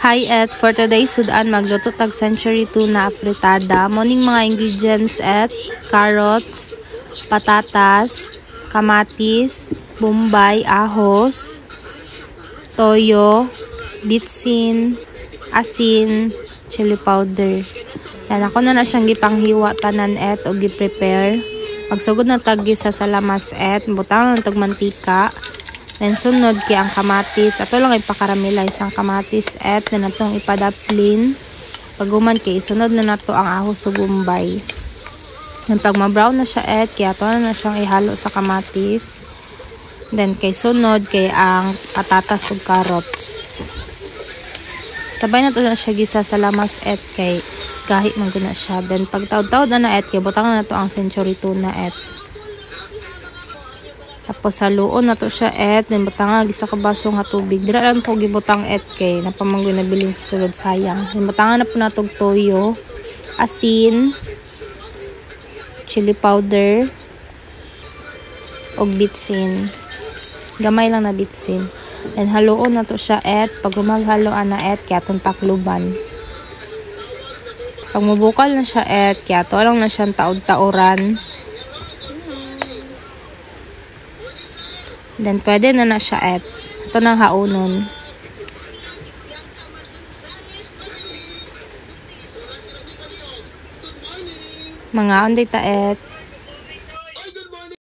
Hi et, for today's sudan magluto tag century tuna afritada. Morning mga ingredients et carrots, patatas, kamatis, bombay, ahos, toyo, bitsin, asin, chili powder. Yan, ako na siyang gipanghiwa tanan et o gi-prepare. Magsugod na tag sa salamas et butang na tag mantika. Then sunod kay ang kamatis. Ato lang ipakaramila isang kamatis et na natong ipadaplin. Paguman kay sunod na nato ang ahos ug bombay. Then pag ma-brown na siya et kay ato na siyang ihalo sa kamatis. Then kay sunod kay ang patatas ug carrots. Sabay na to na siya gisa sa lamas et kay gahi man guna siya. Then pag taud-taud na et kay butang na to ang century tuna et. Tapos haluon na to siya et then butang gisa ka baso nga tubig. Dira lang po gibutang et kay napamanggoy na bilin sa sulod sayang. Then butang na po natog toyo, asin, chili powder, og bitsin. Gamay lang na bitsin. Then haluon na to siya et pag maghaloan na et kay atong takluban. Pag mabukal na siya et kay ato lang na siyang taod-taoran. Then pwede na siya et. Ito na haunon. Mga onday ta et.